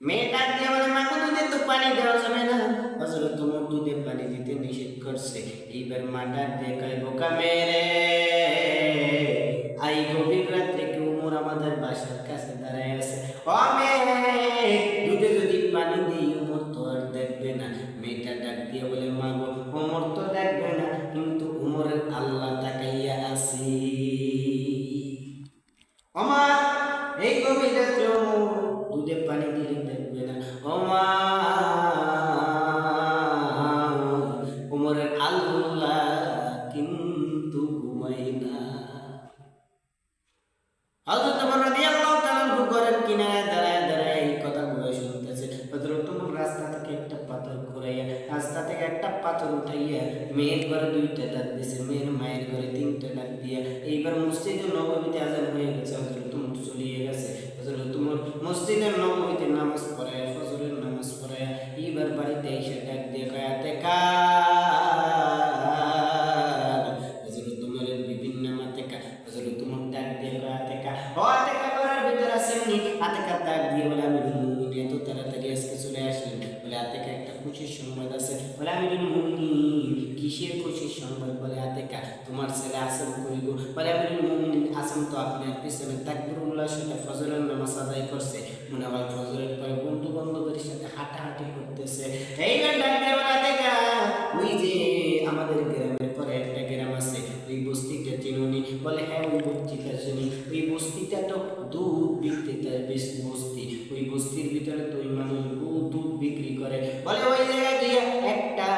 মেয়ে ডাক দিয়ে বলে মা গো দুধে তো পানি দেওয়া যাবে না, হযরত ওমর দুধে পানি দিতে নিষেধ করছে। এইবার মা ডাক দিয়ে কয় বোকা মেয়ে রে, আই গভীর রাত্রে কি ওমর আমাদের বাসার কাছে দাঁড়ায় আছে, ও মেয়ে দুধে যদি পানি দিই ওমর তো আর দেখবে না। মেয়েটা ডাক দিয়ে বলে মা গো ওমর তো দেখবে না, কিন্তু ওমরের আল্লাহ তাকাইয়া আছি। ওমা এই গভীর রাত্রে ওমর দুধে পানি দিলে দেখবে না। ওমা ওমরের আল্লাহ কিন্তু ঘুমায় না। হযরত ওমর রাদিয়াল্লাহু তাআলা ঘরের কিনারে দাঁড়ায় দাঁড়ায় এই কথাগুলো শুনতেছে। হযরত ওমর রাস্তা থেকে একটা পাথর ঘুরাইয়া, রাস্তা থেকে একটা পাথর উঠাইয়া মেয়ের ঘরে 2টা ডাক দিয়েছে, মেয়ের মায়ের ঘরে 3টা ডাক দিয়া এইবার মসজিদে নববীতে আযান হয়ে গেছে। হযরত ওমর চলিয়ে গেছে। হযরত ওমর মসজিদের নববীতে নামাজ পড়ায়, ফজরের নামাজ পড়ায় এইবার বাড়িতে এসে ডাক দিয়ে কয় আতেকার। হযরত ওমরের বিভিন্ন মাতেকা হযরত ওমর ডাক দিয়ে কয় আতেকা, ও আতেকা ঘরের ভিতর আসেননি? আতেকা ডাক দিয়ে বলে আমিরুল মুমিনিন এত তাড়াতাড়ি আজকে চলে আসলেন? বলে আতেকা একটা খুশির সংবাদ আছে। বলে আমিরুল মুমিনিন কিসের খুশির সংবাদ? বলে আতেকা তোমার ছেলে আসেম কই গো? বলে আমিরুল মুমিনিন আসেম তো আপনার পিছনে তাকবীরুল্লাহর সাথে ফজরের নামাজ আদায় করছে, মনে হয় ফজরের পরে বন্ধু বান্ধবের সাথে হাঁটাহাঁটি করতেছে। এইবার ডাক দিয়ে বলে আতেকা ওই যে আমাদের গ্রামের পরে একটা গ্রাম আছে, ওই বস্তিটা চিনুনি? বলে হ্যাঁ ওই বস্তিটা চিনি। ওই বস্তিটা তো দুধ বিক্রেতার বস্তি, ওই বস্তির ভিতরে তো ওই মানুষ দুধ বিক্রি করে। বলে ওই জায়গায় গিয়ে একটা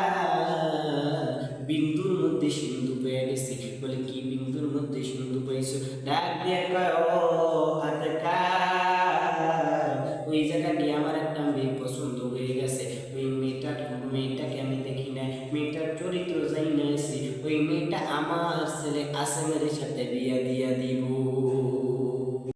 বিন্দুর মধ্যে সিন্ধু পেয়ে গেছি। বলে কি বিন্দুর মধ্যে সিন্ধু পেয়েছো? ডাক দিয়ে কয় ও আতেকা ওই জায়গা দিয়ে আমার একটা মেয়ে পছন্দ হয়ে গেছে। ওই মেয়েটাকে আমি দেখি নাই, মেয়েটার চরিত্র যাই না, ওই মেয়েটা আমার ছেলে আসেমের সাথে বিয়া দিয়া দিব।